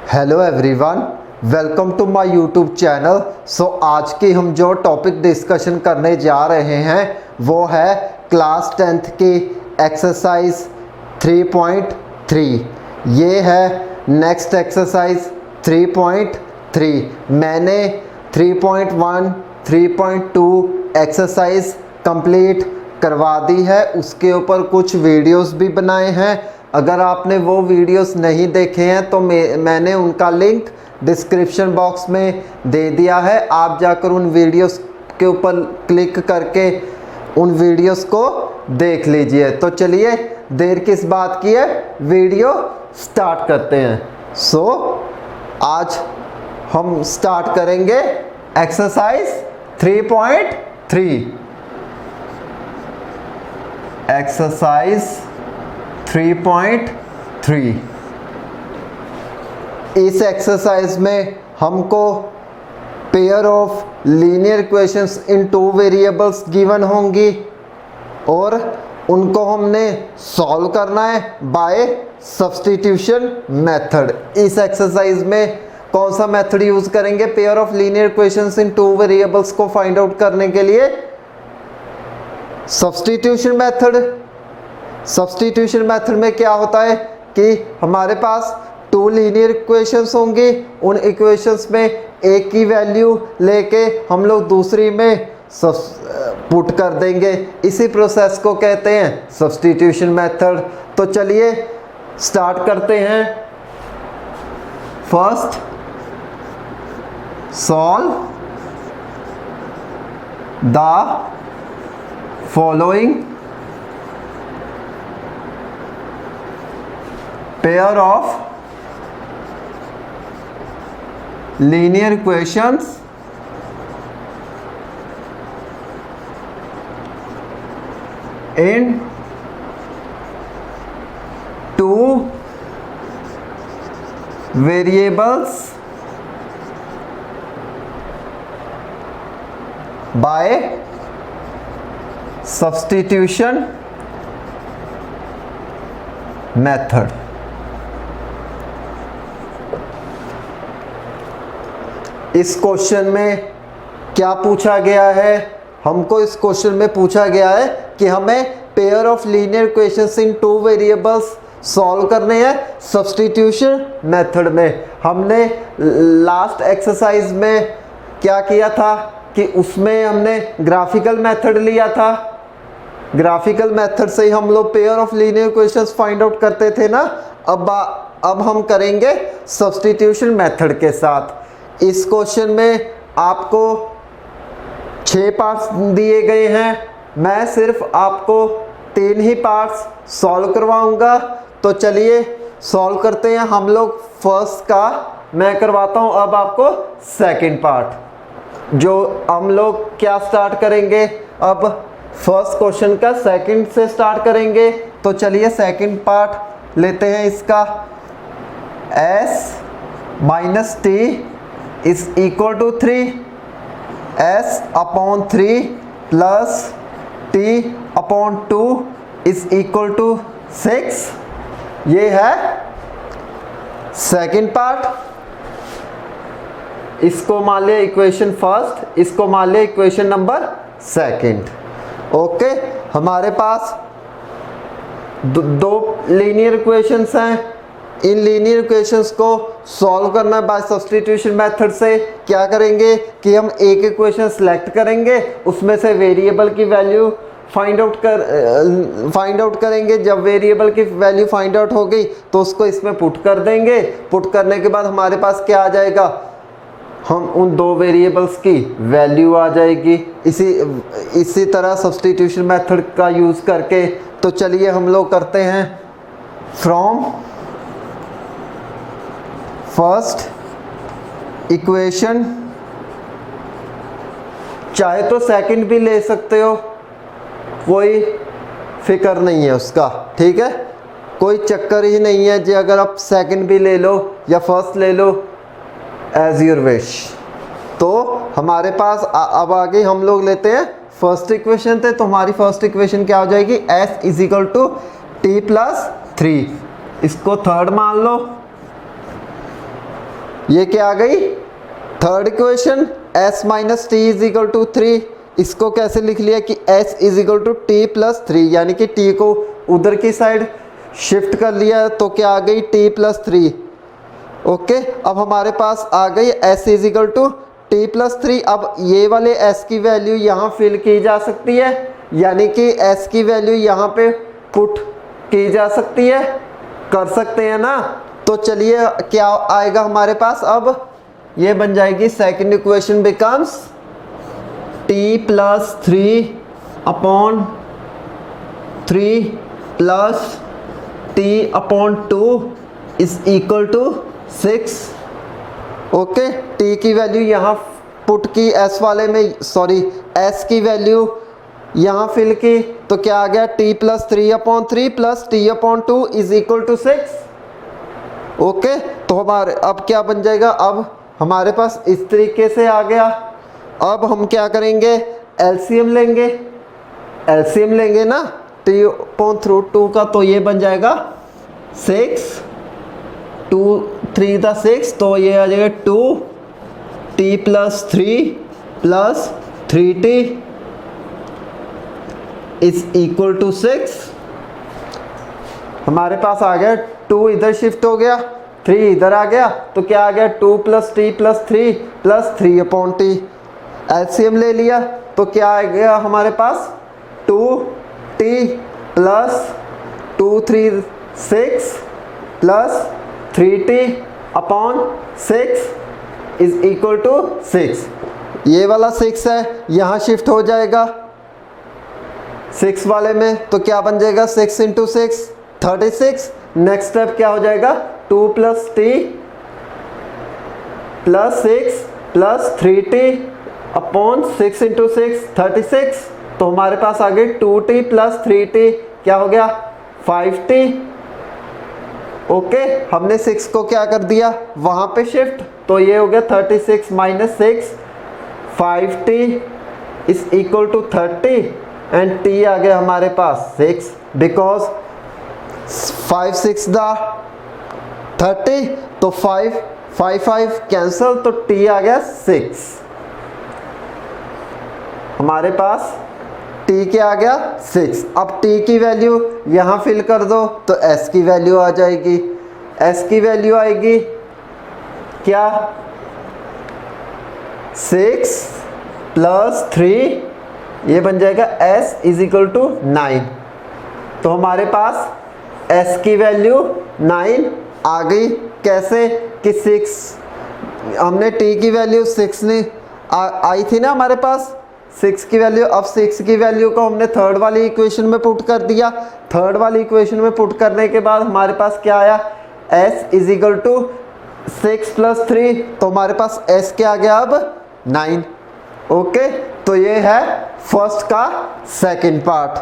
Hello everyone, welcome to my YouTube channel. आज की हम जो टॉपिक डिस्कशन करने जा रहे हैं वो है क्लास 10th की एक्सरसाइज 3.3। ये है नेक्स्ट एक्सरसाइज 3.3। मैंने 3.1 3.2 एक्सरसाइज कंप्लीट करवा दी है, उसके ऊपर कुछ वीडियोस भी बनाए हैं। अगर आपने वो वीडियोस नहीं देखे हैं तो मैंने उनका लिंक डिस्क्रिप्शन बॉक्स में दे दिया है। आप जाकर उन वीडियोस के ऊपर क्लिक करके उन वीडियोस को देख लीजिए। तो चलिए देर किस बात की है, वीडियो स्टार्ट करते हैं। आज हम स्टार्ट करेंगे एक्सरसाइज 3.3। एक्सरसाइज 3.3। इस एक्सरसाइज में हमको pair of linear equations in two variables given होंगी और उनको हमने सॉल्व करना है बाय सब्स्टिट्यूशन मेथड। इस एक्सरसाइज में कौन सा मेथड यूज करेंगे pair of linear equations in two variables को फाइंड आउट करने के लिए? Substitution method. सब्स्टिट्यूशन मेथड में क्या होता है कि हमारे पास टू लीनियर इक्वेशंस होंगी, उन इक्वेशंस में एक की वैल्यू लेके हम लोग दूसरी में पुट कर देंगे। इसी प्रोसेस को कहते हैं सब्स्टिट्यूशन मेथड। तो चलिए स्टार्ट करते हैं। First, solve the following pair of linear equations in two variables by substitution method। इस क्वेश्चन में क्या पूछा गया है? हमको इस क्वेश्चन में पूछा गया है कि हमें pair of linear equations in two variables solve करने हैं सब्स्टिट्यूशन मेथड में। हमने लास्ट एक्सरसाइज में क्या किया था कि उसमें हमने ग्राफिकल मेथड लिया था। ग्राफिकल मेथड से ही हम लोग pair of linear equations find out करते थे ना। अब हम करेंगे सब्स्टिट्यूशन मेथड के साथ। इस क्वेश्चन में आपको 6 पार्ट्स दिए गए हैं, मैं सिर्फ आपको 3 ही पार्ट्स सॉल्व करवाऊंगा। तो चलिए सॉल्व करते हैं हम लोग। फर्स्ट का मैं करवाता हूं, अब आपको सेकंड पार्ट। जो हम लोग क्या स्टार्ट करेंगे, अब फर्स्ट क्वेश्चन का सेकंड से स्टार्ट करेंगे। तो चलिए सेकंड पार्ट लेते हैं इसका। s minus T is equal to 3, s upon 3 plus t upon 2 is equal to 6। ये है सेकंड पार्ट। इसको मान लिया इक्वेशन फर्स्ट, इसको मान लिया इक्वेशन नंबर सेकंड। ओके, हमारे पास दो लीनियर इक्वेशंस हैं। इन लीनियर इक्वेशंस को सॉल्व करना है बाय सब्स्टिट्यूशन मेथड से। क्या करेंगे कि हम एक इक्वेशन सेलेक्ट करेंगे, उसमें से वेरिएबल की वैल्यू फाइंड आउट करेंगे। जब वेरिएबल की वैल्यू फाइंड आउट हो गई तो उसको इसमें पुट कर देंगे। पुट करने के बाद हमारे पास क्या आ जाएगा, हम उन दो वेरिएबल्स की वैल्यू आ जाएगी। इसी तरह सब्स्टिट्यूशन मेथड का यूज़ करके। तो चलिए हम लोग करते हैं। फ्रॉम फर्स्ट इक्वेशन, चाहे तो सेकंड भी ले सकते हो, कोई फिक्र नहीं है उसका, ठीक है, कोई चक्कर ही नहीं है जी। अगर आप सेकंड भी ले लो या फर्स्ट ले लो, एज योर विश। तो हमारे पास अब आगे हम लोग लेते हैं फर्स्ट इक्वेशन थे। तो हमारी फर्स्ट इक्वेशन क्या हो जाएगी, s is equal to T plus 3। इसको थर्ड मान लो। ये क्या आ गई third equation, s minus T is equal to 3। इसको कैसे लिख लिया कि s is equal to T plus 3, यानी कि t को उधर की साइड शिफ्ट कर लिया तो क्या आ गई t प्लस 3। ओके, अब हमारे पास आ गई s is equal to T plus 3। अब ये वाले s की वैल्यू यहाँ फिल की जा सकती है, यानी कि s की वैल्यू यहाँ पे पुट की जा सकती है, कर सकते हैं ना। तो चलिए क्या आएगा हमारे पास, अब ये बन जाएगी second equation becomes t plus 3 upon 3 plus t upon 2 is equal to 6। Okay, t की वैल्यू यहाँ पुट की s वाले में, सॉरी s की वैल्यू यहाँ फिल की, तो क्या आ गया t plus 3 upon 3 plus t upon 2 is equal to 6। Okay, तो हमारे अब क्या बन जाएगा, अब हमारे पास इस तरीके से आ गया। अब हम क्या करेंगे, एलसीएम लेंगे, एलसीएम लेंगे ना t अपॉन 2 का, तो ये बन जाएगा 6, 2 3 था 6, तो ये आ जाएगा 2t plus 3 plus 3t is equal to 6। हमारे पास आ गया 2 इधर शिफ्ट हो गया, 3 इधर आ गया, तो क्या आ गया 2 plus T plus 3 plus 3 upon T. LCM ले लिया तो क्या आ गया हमारे पास 2t plus 2 3 6 plus 3t upon 6 is equal to 6। ये वाला 6 है, यहाँ शिफ्ट हो जाएगा 6 वाले में, तो क्या बन जाएगा 6 इंटू 6 36। नेक्स्ट स्टेप क्या हो जाएगा 2 plus T plus 6 plus 3t upon 6 into 6 36। तो हमारे पास आ गई 2t प्लस 3t, क्या हो गया 5t। ओके, हमने 6 को क्या कर दिया वहां पे शिफ्ट, तो ये हो गया 36 minus 6, 5t is equal to 30 and t आ गया हमारे पास 6, बिकॉज 5 6 दा 30, तो 5 5 कैंसल, तो t आ गया 6। हमारे पास t क्या आ गया 6। अब t की वैल्यू यहाँ फिल कर दो तो s की वैल्यू आ जाएगी। s की वैल्यू आएगी क्या 6 प्लस 3, ये बन जाएगा s इज इक्वल टू 9। तो हमारे पास s की वैल्यू 9 आ गई। कैसे कि 6 हमने t की वैल्यू 6 ने आई थी ना हमारे पास 6 की वैल्यू, अब 6 की वैल्यू को हमने थर्ड वाली इक्वेशन में पुट कर दिया। थर्ड वाली इक्वेशन में पुट करने के बाद हमारे पास क्या आया s is equal to 6 plus 3, तो हमारे पास s क्या आ गया अब 9। ओके, तो ये है फर्स्ट का सेकंड पार्ट।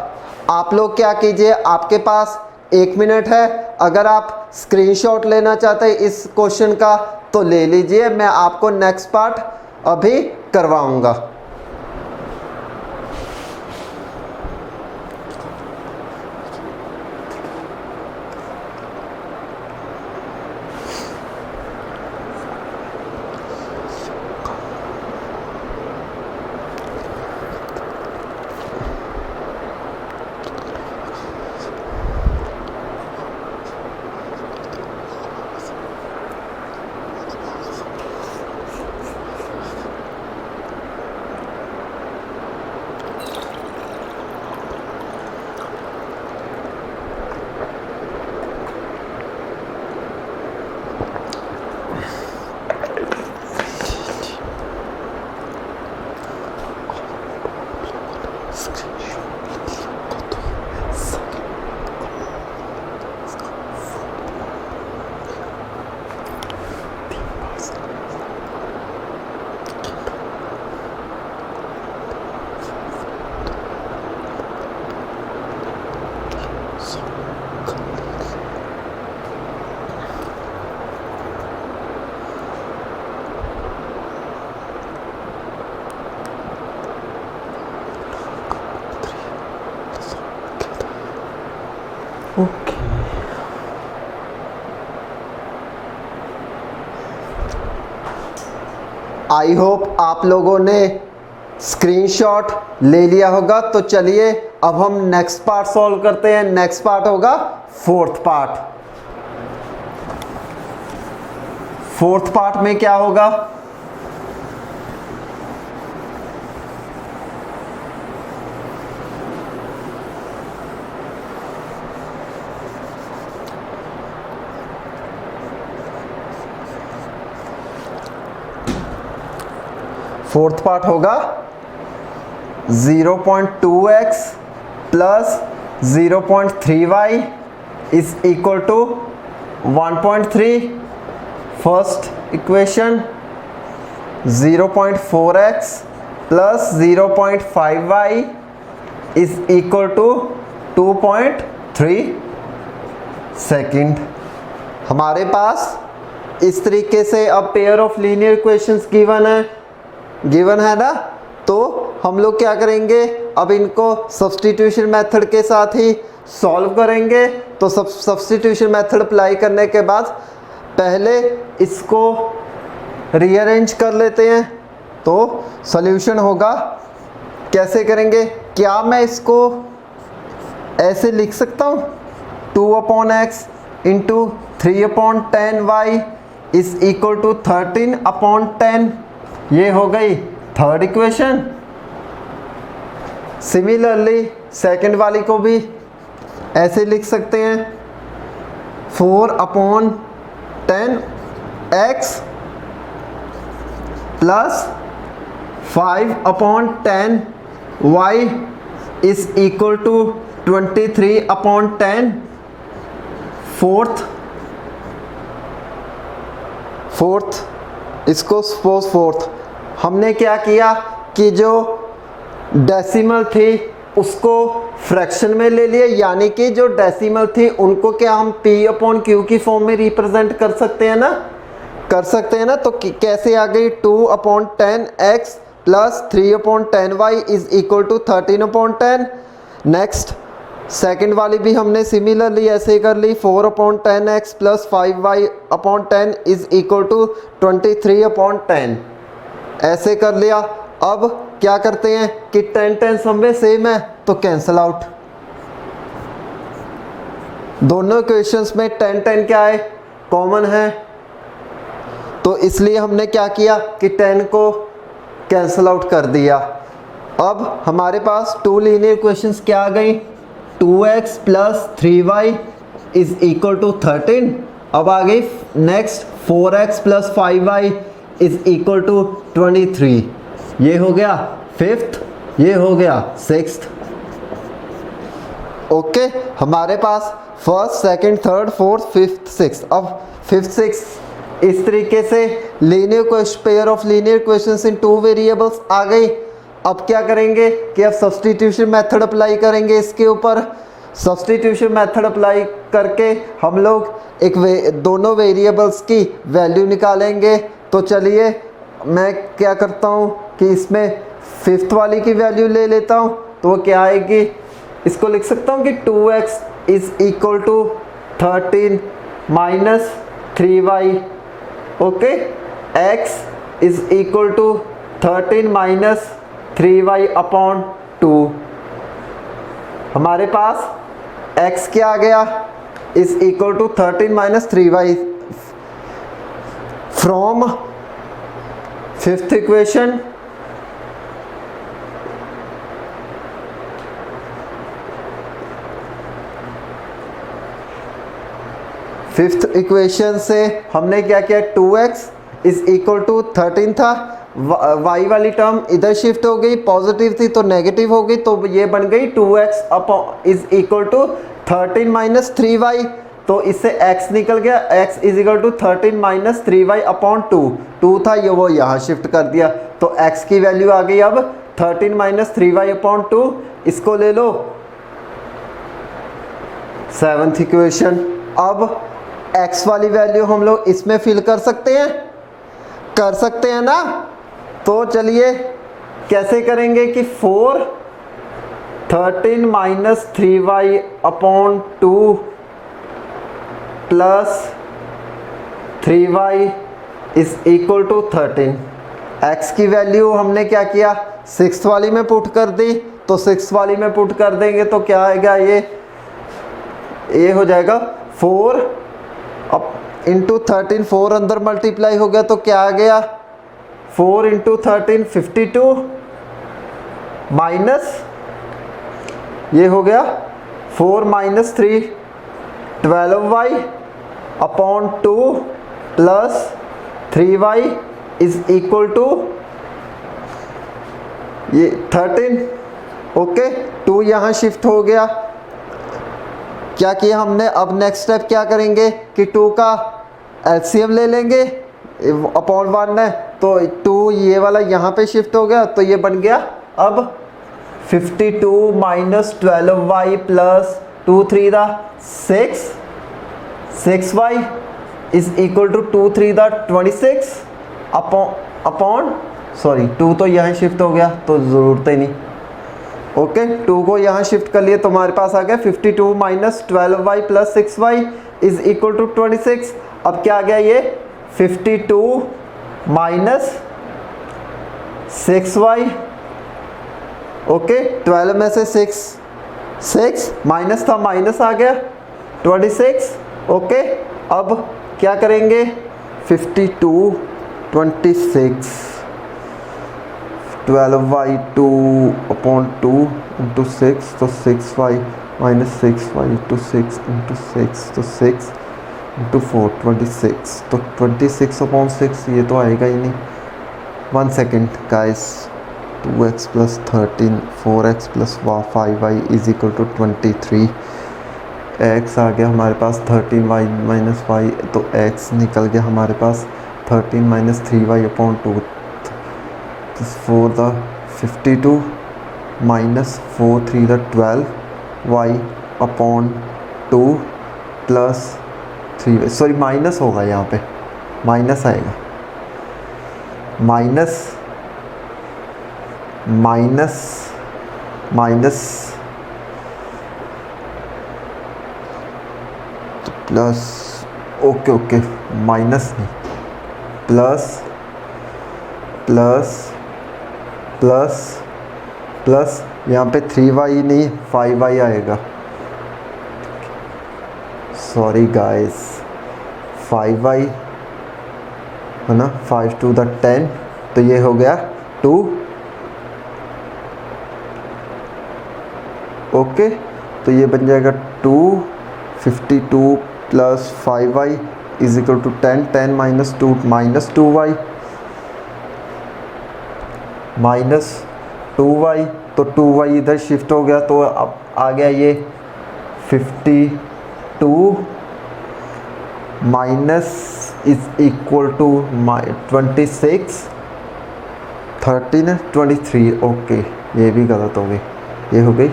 आप लोग क्या कीजिए, आपके पास 1 मिनट है, अगर आप स्क्रीनशॉट लेना चाहते हैं इस क्वेश्चन का तो ले लीजिए, मैं आपको नेक्स्ट पार्ट अभी करवाऊंगा। ओके आई होप आप लोगों ने स्क्रीनशॉट ले लिया होगा। तो चलिए अब हम नेक्स्ट पार्ट सॉल्व करते हैं। नेक्स्ट पार्ट होगा फोर्थ पार्ट। फोर्थ पार्ट में क्या होगा, फोर्थ पार्ट होगा 0.2x plus 0.3y is equal to 1.3। First equation 0.4x plus 0.5y is equal to 2.3। Second, हमारे पास इस तरीके से अब pair of linear equations given है ना। तो हम लोग क्या करेंगे, अब इनको सब्स्टिट्यूशन मेथड के साथ ही सॉल्व करेंगे। तो सब्स्टिट्यूशन मेथड अप्लाई करने के बाद पहले इसको रीअरेंज कर लेते हैं। तो सॉल्यूशन होगा, कैसे करेंगे, क्या मैं इसको ऐसे लिख सकता हूँ 2/x into 3/10y is equal to 13/10। ये हो गई थर्ड इक्वेशन। सिमिलरली सेकंड वाली को भी ऐसे लिख सकते हैं 4/10x plus 5/10y is equal to 23/10। Fourth इसको सपोज फोर्थ हमने क्या किया कि जो डेसिमल थी उसको फ्रैक्शन में ले लिए, यानी कि जो डेसिमल थी उनको क्या हम p/q की फॉर्म में रिप्रेजेंट कर सकते हैं ना। तो कैसे आ गई 2/10x plus 3/10y is equal to 13/10। Next second वाली भी हमने सिमिलरली ऐसे कर ली 4/10x plus 5y/10 is equal to 23/10 ऐसे कर लिया। अब क्या करते हैं कि 10 सब में सेम है तो कैंसल आउट। दोनों इक्वेशंस में 10 क्या है, कॉमन है। तो इसलिए हमने क्या किया कि 10 को कैंसल आउट कर दिया। अब हमारे पास टू लीनियर इक्वेशंस क्या आ गई, 2x plus 3y is equal to 13। अब आ गई next 4x plus 5y is equal to 23। ये हो गया फिफ्थ, ये हो गया सिक्स्थ। ओके, हमारे पास first, second, third, fourth, fifth, sixth. अब फिफ्थ सिक्स्थ इस तरीके से linear pair of linear equations in two variables आ गई। अब क्या करेंगे कि अब सब्स्टिट्यूशन मेथड अप्लाई करेंगे इसके ऊपर। सब्स्टिट्यूशन मेथड अप्लाई करके हम लोग दोनों वेरिएबल्स की वैल्यू निकालेंगे। तो चलिए मैं क्या करता हूँ कि इसमें फिफ्थ वाली की वैल्यू ले लेता हूँ। तो वो क्या आएगी, इसको लिख सकता हूँ कि 2x is equal to 13 minus 3y। Okay, x is equal to 13 minus 3y/2। हमारे पास x क्या आ गया, is equal to 13 minus 3y। From fifth equation fifth equation से हमने क्या किया, 2x इज इक्वल टू 13 था, y वाली टर्म इधर शिफ्ट हो गई, पॉजिटिव थी तो नेगेटिव हो गई, तो ये बन गई 2x is equal to 13 minus 3y। तो इससे x निकल गया, x is equal to 13 minus 3y/2। 2 था ये, वो यहाँ शिफ्ट कर दिया, तो x की वैल्यू आ गई अब 13 माइनस 3y/2। इसको ले लो सेवंथ इक्वेशन। अब x वाली वैल्यू हम लोग इसमें फिल कर सकते हैं ना। तो चलिए कैसे करेंगे कि 13 minus 3y/2 plus 3y is equal to 13। x की वैल्यू हमने क्या किया, 6 वाली में पुट कर दी, तो 6 वाली में पुट कर देंगे तो क्या आएगा, ये हो जाएगा 4 अब इंटू 13, 4 अंदर मल्टीप्लाई हो गया तो क्या आ गया, 4 इंटू 13 52 माइनस ये हो गया 4 minus 3 12y upon 2 plus 3y is equal to ये 13। ओके, 2 यहाँ शिफ्ट हो गया। क्या किया हमने, अब नेक्स्ट स्टेप क्या करेंगे कि 2 का एलसीएम ले लेंगे, अपॉन 1 है तो 2 ये वाला यहाँ पे शिफ्ट हो गया तो ये बन गया अब 52 माइनस 12y प्लस 2 3 दा 6y इज इक्वल टू 2 3 दा 26 अपॉन सॉरी 2 तो यहाँ शिफ्ट हो गया तो ज़रूरत ही नहीं। ओके, 2 को यहाँ शिफ्ट कर लिए तो हमारे पास आ गया 52 minus 12y plus 6y is equal to 26। अब क्या आ गया, ये 52 माइनस 6y। ओके, 12 में से 6 माइनस था, माइनस आ गया 26। ओके, अब क्या करेंगे 52 26 12y 2 अपॉन 2 इंटू 6 तो 6y minus 6y into 6 into 6 तो 6 इंटू 4 26 तो 26 अपॉन 6 ये तो आएगा ही नहीं। 1 second guys, 2x plus 13 4x plus 5y is equal to 23। x आ गया हमारे पास 13y माइनस y तो x निकल गया हमारे पास 13 minus 3y upon 2 4 the 52 minus 4 3 the 12y upon 2 plus 3y, sorry minus होगा यहाँ पे, माइनस आएगा, minus minus minus plus, okay minus नहीं, प्लस प्लस प्लस प्लस यहाँ पे 3y नहीं 5y आएगा, सॉरी गाइस 5y है ना, 5 टू द 10 तो ये हो गया 2। ओके, तो ये बन जाएगा 52 plus 5y is equal to 10 minus 2 minus 2y minus 2y तो 2y इधर शिफ्ट हो गया तो अब आ गया ये 52 माइनस इज इक्वल टू 26 13 है 23। ओके, ये भी गलत हो गई, ये हो गई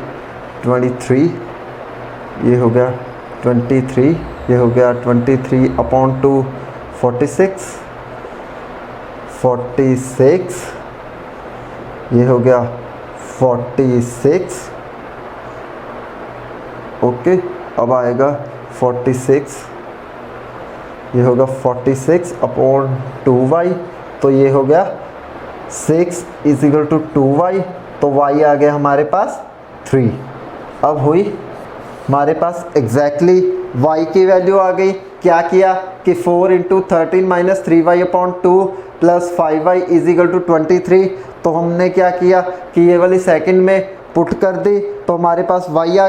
23, ये हो गया 23, ये हो गया 23 अपॉन 2 46 ये हो गया 46। ओके, अब आएगा 46, ये होगा 46 अपॉन 2y तो ये हो गया 6 इज इक्वल टू 2y तो y आ गया हमारे पास 3। अब हुई हमारे पास एग्जैक्टली y की वैल्यू आ गई। क्या किया कि 4 into 13 minus 3y upon 2 plus 5y is equal to 23 तो हमने क्या किया कि ये वाली सेकंड में पुट कर दी तो हमारे पास y आ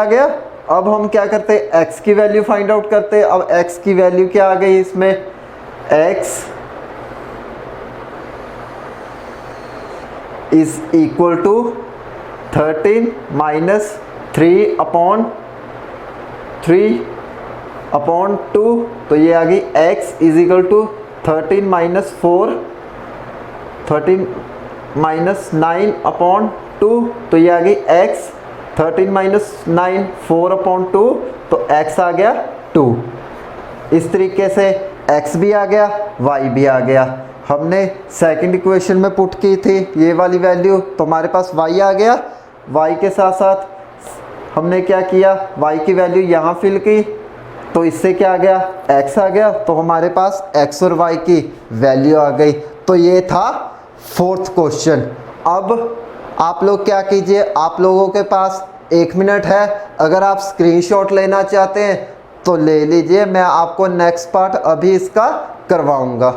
गया। अब हम क्या करते हैं, x की वैल्यू फाइंड आउट करते हैं। अब x की वैल्यू क्या आ गई इसमें, x is equal to 13 minus 3 upon 2 तो ये आ गई x is equal to 13 minus 4 13 minus 9 upon 2 तो ये आ गई x 13 माइनस 9 4 अपॉन 2 तो x आ गया 2। इस तरीके से x भी आ गया y भी आ गया। हमने सेकंड इक्वेशन में पुट की थी ये वाली वैल्यू तो हमारे पास y आ गया। y के साथ साथ हमने क्या किया, y की वैल्यू यहाँ फिल की तो इससे क्या आ गया, x आ गया, तो हमारे पास x और y की वैल्यू आ गई। तो ये था फोर्थ क्वेश्चन। अब आप लोग क्या कीजिए, आप लोगों के पास 1 मिनट है, अगर आप स्क्रीनशॉट लेना चाहते हैं तो ले लीजिए, मैं आपको नेक्स्ट पार्ट अभी इसका करवाऊंगा।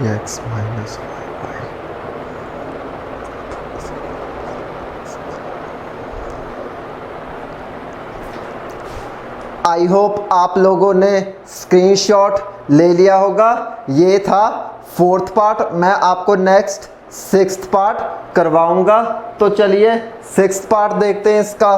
x minus y। I hope आप लोगों ने स्क्रीनशॉट ले लिया होगा। ये था फोर्थ पार्ट, मैं आपको नेक्स्ट 6th पार्ट करवाऊंगा। तो चलिए 6th पार्ट देखते हैं इसका।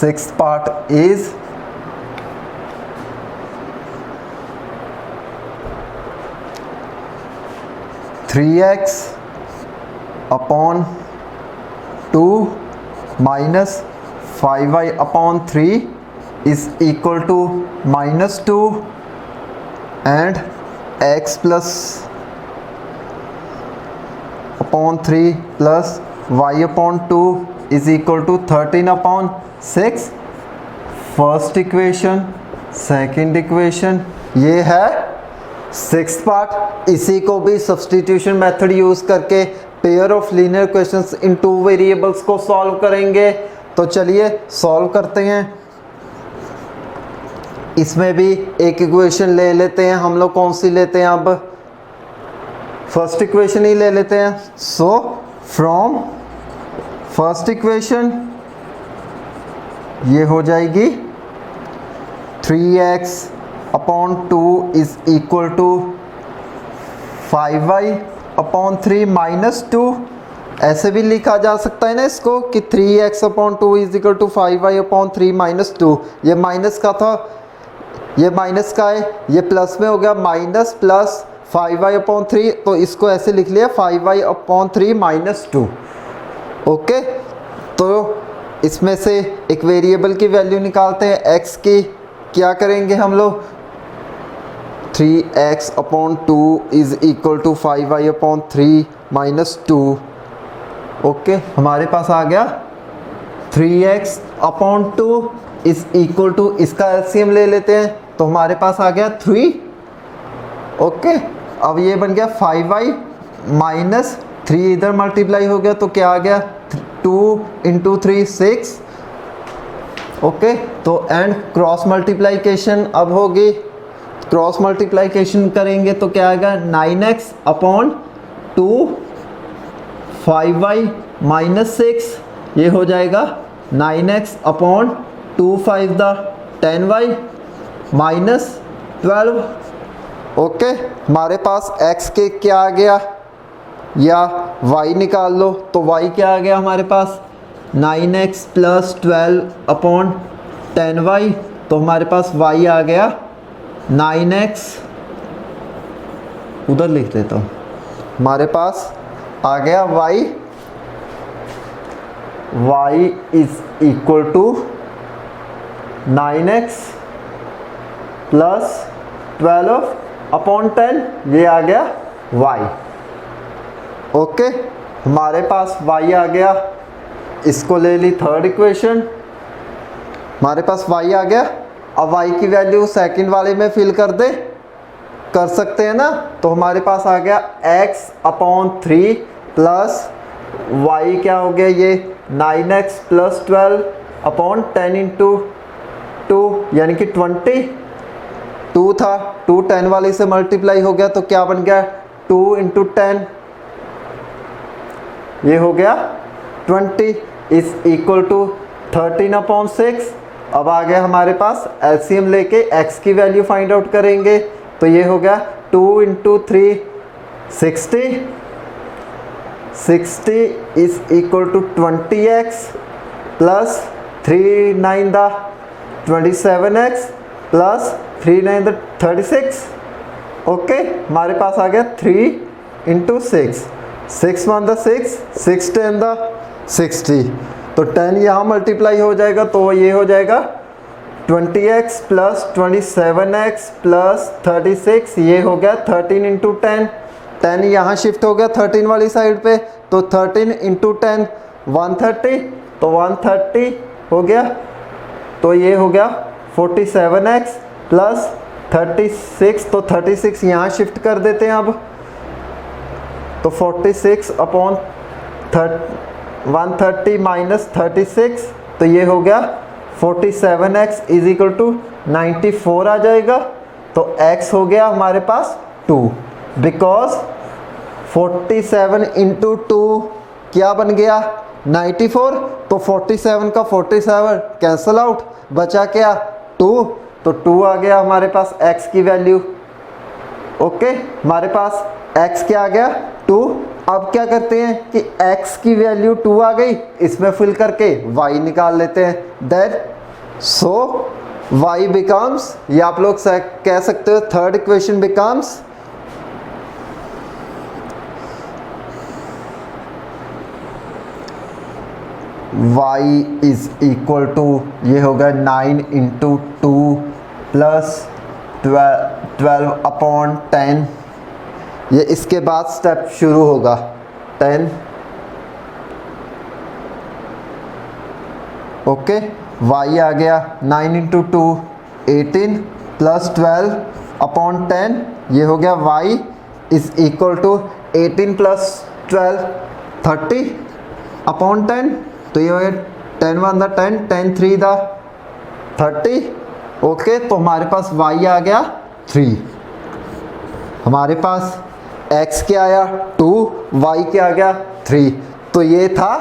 Sixth part is three x upon 2 minus 5y upon 3 is equal to -2 and x plus upon 3 plus y upon 2 is equal to 13 upon 6। First equation, second equation, ये है 6th part. इसी को भी substitution method use करके pair of linear questions in 2 variables को solve करेंगे। तो चलिए सॉल्व करते हैं। इसमें भी एक इक्वेशन ले लेते हैं हम लोग। कौन सी लेते हैं अब? फर्स्ट इक्वेशन ही ले लेते हैं। सो फ्रॉम फर्स्ट इक्वेशन ये हो जाएगी 3x upon 2 is equal to 5y upon 3 minus 2। ऐसे भी लिखा जा सकता है ना इसको कि 3x upon 2 is equal to 5y upon 3 minus 2। ये माइनस का था, ये माइनस का है, ये प्लस में हो गया, माइनस प्लस 5y अपॉन 3, तो इसको ऐसे लिख लिया 5y अपॉन 3 माइनस 2। ओके, तो इसमें से एक वेरिएबल की वैल्यू निकालते हैं x की। क्या करेंगे हम लोग? 3x upon 2 is equal to 5y upon 3 minus 2। Okay, हमारे पास आ गया 3x upon 2 is equal to, इसका एलसीएम ले लेते हैं तो हमारे पास आ गया 3। ओके, अब ये बन गया 5y माइनस 3, इधर मल्टीप्लाई हो गया तो क्या आ गया 2 इंटू 3 6 ओके, तो एंड क्रॉस मल्टीप्लाइकेशन अब होगी, क्रॉस मल्टीप्लाइकेशन करेंगे तो क्या आएगा 9x अपॉन 2 5y माइनस 6, ये हो जाएगा 9x upon 2 5 the 10y minus 12। Okay, हमारे पास x के क्या आ गया, या y निकाल लो, तो y क्या आ गया हमारे पास 9x प्लस 12 अपॉन 10y, तो हमारे पास y आ गया 9x, उधर लिख देता हूँ, हमारे पास आ गया y is equal to 9x plus 12 upon 10, ये आ गया y। ओके, हमारे पास y आ गया, इसको ले ली थर्ड इक्वेशन, हमारे पास y आ गया। अब y की वैल्यू सेकंड वाले में फिल कर सकते हैं ना, तो हमारे पास आ गया x अपॉन 3 प्लस y क्या हो गया, ये 9x प्लस 12 अपॉन 10 इंटू 2 यानी कि 20, 2 था, 2 10 वाली से मल्टीप्लाई हो गया, तो क्या बन गया 2 इंटू 10, ये हो गया 20 इज इक्वल टू 13 अपॉन 6। अब आ गया हमारे पास एलसीएम लेके x की वैल्यू फाइंड आउट करेंगे, तो ये हो गया 2 into 3 60 is equal to 20x plus 3 9 the 27x plus 3 9 the 36। Okay, हमारे पास आ गया 3 इंटू 6, 6 1 द 6, 6 10 द 60, तो 10 यहाँ मल्टीप्लाई हो जाएगा, तो ये हो जाएगा 20x प्लस 27x प्लस 36, ये हो गया 13 इंटू 10, 10 यहाँ शिफ्ट हो गया 13 वाली साइड पे, तो 13 इंटू 10 130, तो 130 हो गया, तो ये हो गया 47x प्लस 36, तो 36 यहाँ शिफ्ट कर देते हैं अब, तो 46 अपॉन 130 माइनस 36, तो ये हो गया 47x इज इक्वल टू 94 आ जाएगा, तो x हो गया हमारे पास 2, बिकॉज 47 इंटू 2 क्या बन गया 94, तो 47 का 47 कैंसल आउट, बचा क्या 2, तो 2 आ गया हमारे पास x की वैल्यू। ओके, हमारे पास x क्या आ गया 2। अब क्या करते हैं कि x की वैल्यू 2 आ गई, इसमें फिल करके y निकाल लेते हैं, दैट सो y बिकम्स, ये आप लोग कह सकते हो third equation becomes y is equal to, ये होगा 9 इंटू 2 प्लस 12 अपॉन 10, ये इसके बाद स्टेप शुरू होगा 10। ओके, y आ गया 9 इंटू 2 18 प्लस 12 अपॉन 10, ये हो गया y is equal to 18 plus 12 30 upon 10, तो ये हो गया 10 1 द 10, 10 3 द 30। ओके, तो हमारे पास y आ गया 3, हमारे पास x क्या आया 2, y क्या आ गया 3, तो ये था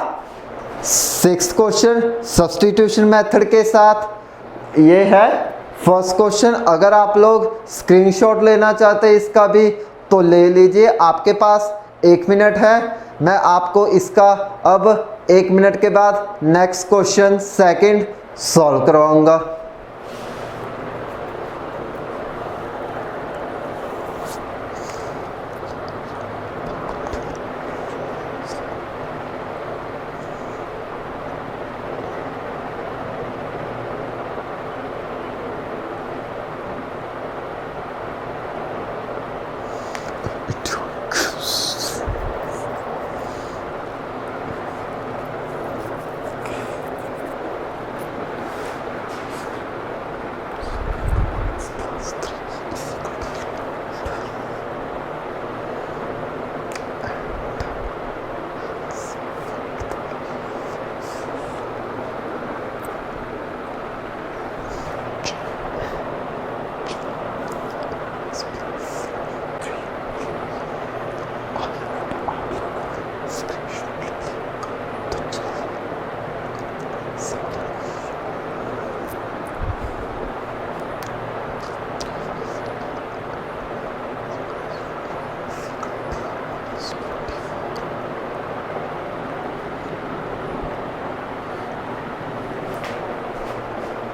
6th क्वेश्चन सब्स्टिट्यूशन मेथड के साथ। ये है फर्स्ट क्वेश्चन। अगर आप लोग स्क्रीनशॉट लेना चाहते हैं इसका भी तो ले लीजिए, आपके पास 1 मिनट है, मैं आपको इसका अब 1 मिनट के बाद नेक्स्ट क्वेश्चन सेकंड सॉल्व करवाऊंगा।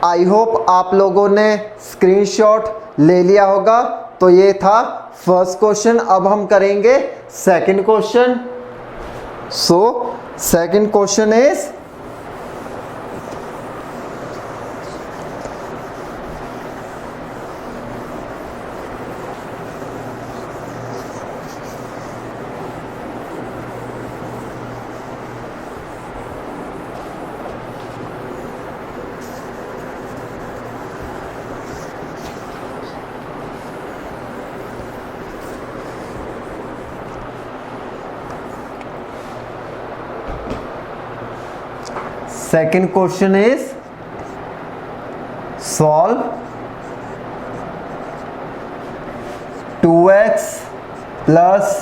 आई होप आप लोगों ने स्क्रीनशॉट ले लिया होगा। तो ये था फर्स्ट क्वेश्चन। अब हम करेंगे second question. So second question is second question is solve 2x plus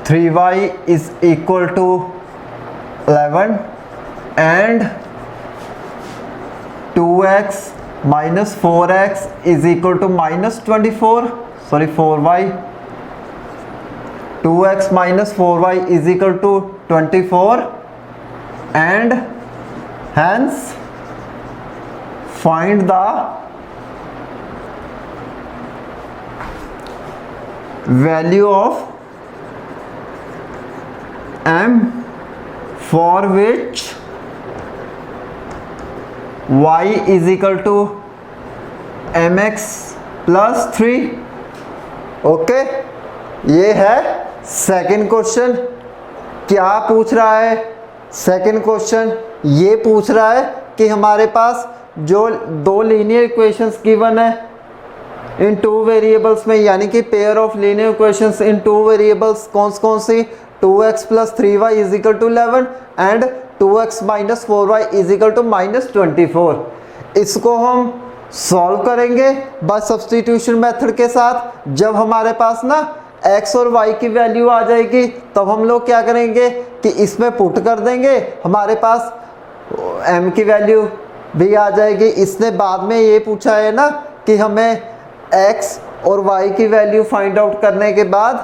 3y is equal to 11 and 2x minus 4x is equal to minus 24, sorry 4y, 2x minus 4y is equal to 24 and hence find the value of m for which y is equal to mx plus 3। Okay, ये है second question. क्या पूछ रहा है second question? ये पूछ रहा है कि हमारे पास जो दो लीनियर इक्वेशंस गिवन है इन टू वेरिएबल्स में, यानी कि pair of linear equations in two variables कौन सी 2x plus 3y is equal to 11 and 2x minus 4y is equal to minus 24। इसको हम सॉल्व करेंगे बस सब्स्टिट्यूशन मेथड के साथ। जब हमारे पास ना x और y की वैल्यू आ जाएगी तब हम लोग क्या करेंगे कि इसमें पुट कर देंगे, हमारे पास m की वैल्यू भी आ जाएगी। इसने बाद में ये पूछा है ना कि हमें x और y की वैल्यू फाइंड आउट करने के बाद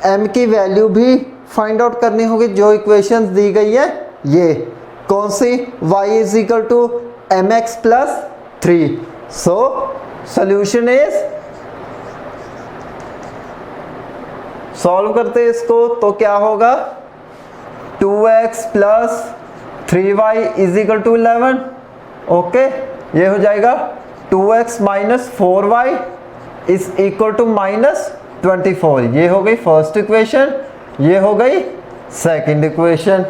m की वैल्यू भी फाइंड आउट करनी होगी। जो इक्वेशंस दी गई है ये कौन सी, y is equal to mx plus 3। So solution is, solve करते हैं इसको तो क्या होगा 2x plus 3y is equal to 11। Okay, ये हो जाएगा 2x minus 4y is equal to minus 24। ये हो गई फर्स्ट इक्वेशन, ये हो गई सेकंड इक्वेशन।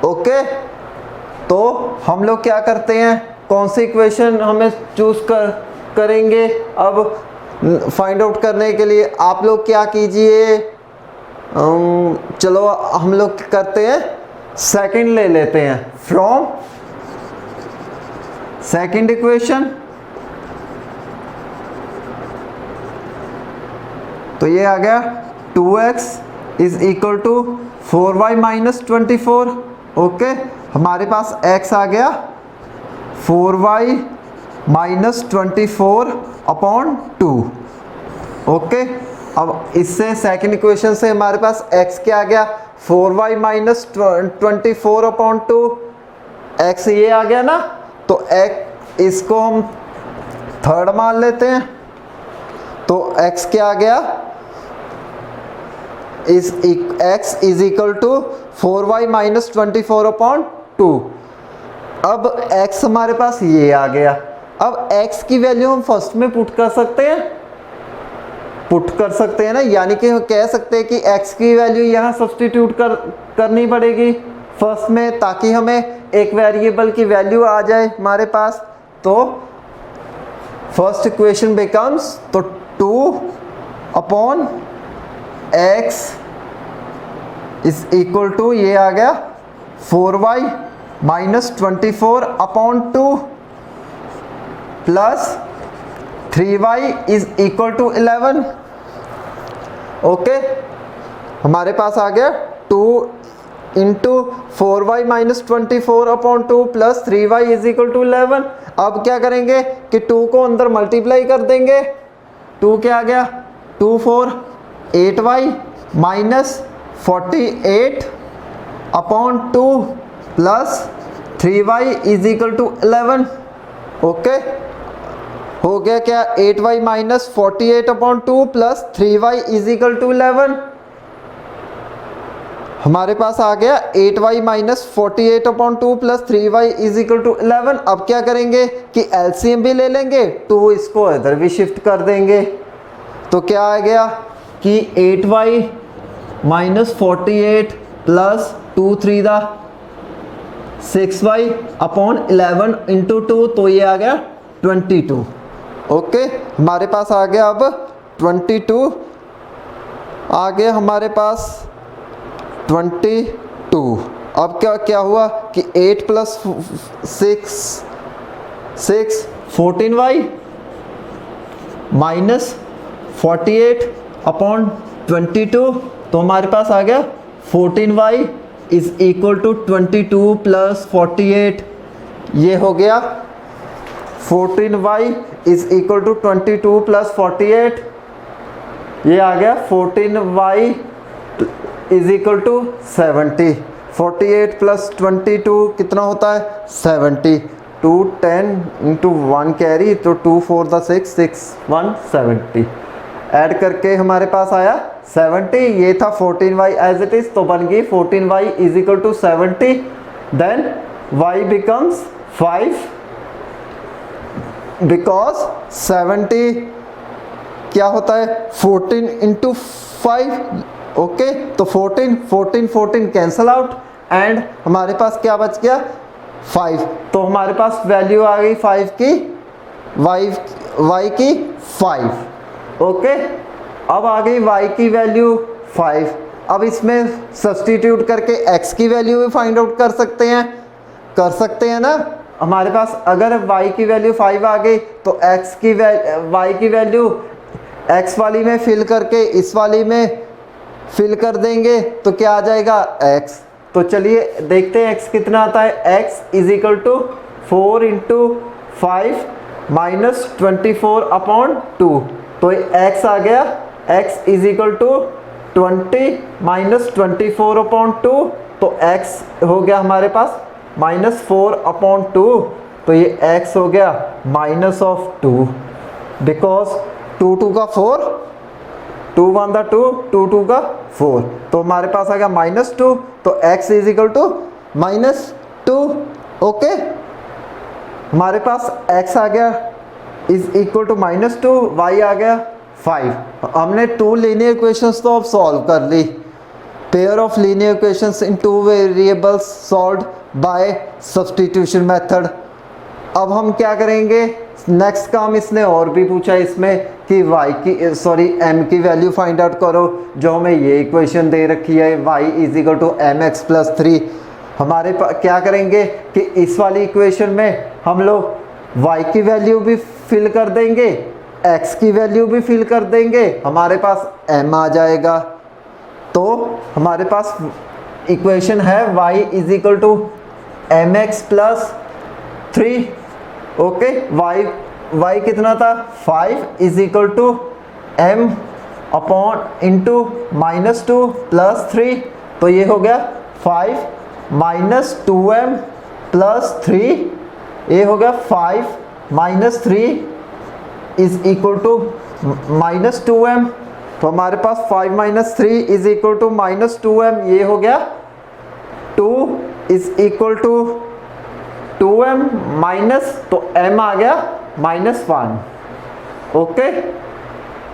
ओके, तो हम लोग क्या करते हैं, कौन सी इक्वेशन हमें चूज करेंगे अब फाइंड आउट करने के लिए? आप लोग क्या कीजिए, चलो हम लोग करते हैं सेकंड ले लेते हैं फ्रॉम सेकंड इक्वेशन। तो ये आ गया 2x is equal to 4y minus 24। Okay, हमारे पास x आ गया 4y माइनस 24 अपॉन 2। ओके, अब इससे सेकंड इक्वेशन से हमारे पास x क्या आ गया 4y माइनस 24 अपॉन 2, x ये आ गया ना, तो x इसको हम थर्ड मान लेते हैं। तो x क्या आ गया, x is equal to 4y minus 24 upon 2। अब x हमारे पास ये आ गया। अब x की वैल्यू हम फर्स्ट में पुट कर सकते हैं, ना, यानी कि कह सकते हैं कि x की वैल्यू यहाँ सब्स्टिट्यूट करनी पड़ेगी फर्स्ट में, ताकि हमें एक वेरिएबल की वैल्यू आ जाए हमारे पास। तो फर्स्ट इक्वेशन बिकम्स तो 2 upon x is equal to ये आ गया 4y minus 24 upon 2 plus 3y is equal to 11। Okay, हमारे पास आ गया 2 into 4y minus 24 upon 2 plus 3y is equal to 11। अब क्या करेंगे कि 2 को अंदर मल्टीप्लाई कर देंगे। 2 क्या आ गया 2 4 8y minus 48 upon 2 plus 3y is equal to 11। Okay, हो गया क्या, 8y minus 48/2 plus 3y is equal to 11। हमारे पास आ गया 8y minus 48/2 plus 3y is equal to 11। अब क्या करेंगे कि एलसीएम भी ले लेंगे, 2 इसको इधर भी शिफ्ट कर देंगे, तो क्या आ गया कि 8y माइनस 48 प्लस 2 3 दा 6y अपॉन 11 इंटू 2, तो ये आ गया 22। ओके, हमारे पास आ गया अब 22, आ गया हमारे पास 22। अब क्या क्या हुआ कि 8 प्लस 6 14y माइनस 48 अपॉन 22, तो हमारे पास आ गया 14y is equal to 22 plus 48। ये हो गया 14y is equal to 22 plus 48, ये आ गया 14y is equal to 70। 48 plus 22 कितना होता है 70, 2 10 इंटू 1 कैरी, तो 2 4 द 6 6 1 70, ऐड करके हमारे पास आया 70। ये था 14y एज इट इज, तो बन गई 14y is equal to 70। Then y becomes 5 because 70 क्या होता है 14 इंटू 5। ओके, तो 14 कैंसल आउट एंड हमारे पास क्या बच गया 5। तो हमारे पास वैल्यू आ गई 5 की, y की 5। ओके, अब आ गई y की वैल्यू 5। अब इसमें सब्सटीट्यूट करके x की वैल्यू भी फाइंड आउट कर सकते हैं ना। हमारे पास अगर y की वैल्यू 5 आ गई तो y की वैल्यू x वाली में फिल करके इस वाली में फिल कर देंगे, तो क्या आ जाएगा x। तो चलिए देखते हैं x कितना आता है। x is equal to 4 into 5 minus 24/2, तो x आ गया x is equal to 20 minus 24/2, तो x हो गया हमारे पास माइनस 4/2, तो ये x हो गया माइनस ऑफ 2, बिकॉज 2 2 का 4, 2 1 दा 2, 2 2 का 4, तो हमारे पास आ गया माइनस 2, तो x is equal to minus 2। Okay, हमारे पास x आ गया is equal to minus 2, y आ गया 5। हमने 2 लीनियर इक्वेशंस तो अब सॉल्व कर ली। Pair of linear equations in 2 variables solved by substitution method. अब हम क्या करेंगे, नेक्स्ट काम इसने और भी पूछा इसमें कि m की वैल्यू फाइंड आउट करो, जो हमें ये इक्वेशन दे रखी है y is equal to mx plus 3। हमारे पास क्या करेंगे कि इस वाली इक्वेशन में हम लोग y की वैल्यू भी फिल कर देंगे, x की वैल्यू भी फिल कर देंगे, हमारे पास m आ जाएगा। तो हमारे पास इक्वेशन है y is equal to mx plus 3। Okay, y कितना था 5 is equal to m upon into minus 2 plus 3, तो ये हो गया 5 माइनस 2m प्लस 3, ये हो गया 5 minus 3 is equal to minus 2m, तो हमारे पास 5 minus 3 is equal to minus 2m, ये हो गया 2 is equal to 2m minus, तो m आ गया माइनस 1। ओके,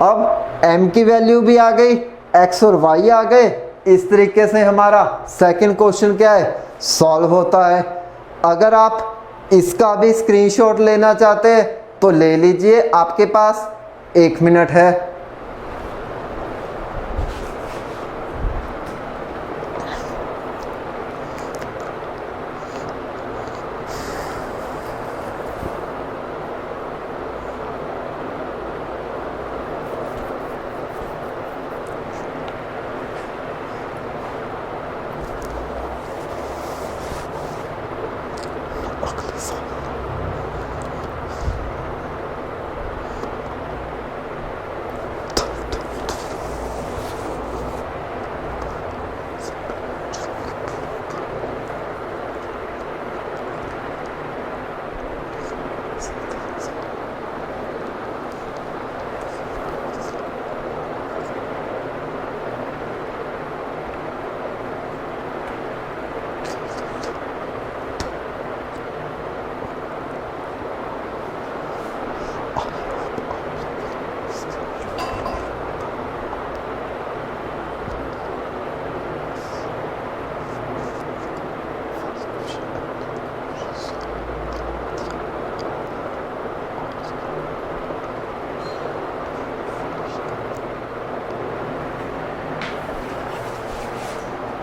अब m की वैल्यू भी आ गई, x और y आ गए। इस तरीके से हमारा सेकंड क्वेश्चन क्या है सॉल्व होता है। अगर आप इसका भी स्क्रीनशॉट लेना चाहते हैं तो ले लीजिए, आपके पास 1 मिनट है।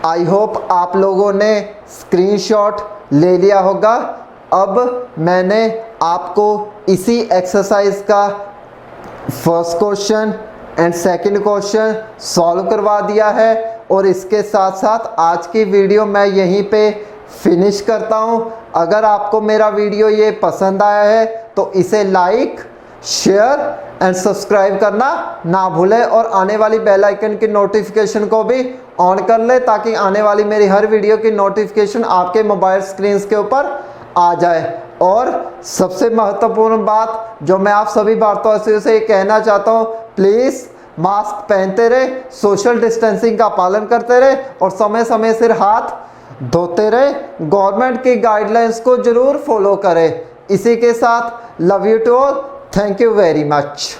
आई होप आप लोगों ने स्क्रीनशॉट ले लिया होगा। अब मैंने आपको इसी एक्सरसाइज का first question and second question solve करवा दिया है और इसके साथ साथ आज की वीडियो मैं यहीं पे फिनिश करता हूं। अगर आपको मेरा वीडियो ये पसंद आया है तो इसे लाइक, शेयर एंड सब्सक्राइब करना ना भूलें और आने वाली बेल आइकन की नोटिफिकेशन को भी ऑन कर ले ताकि आने वाली मेरी हर वीडियो की नोटिफिकेशन आपके मोबाइल स्क्रीन के ऊपर आ जाए। और सबसे महत्वपूर्ण बात जो मैं आप सभी भारतवासियों से कहना चाहता हूँ, प्लीज़ मास्क पहनते रहे, सोशल डिस्टेंसिंग का पालन करते रहे और समय समय से हाथ धोते रहे। गवर्नमेंट की गाइडलाइंस को जरूर फॉलो करें। इसी के साथ love you to all, thank you very much.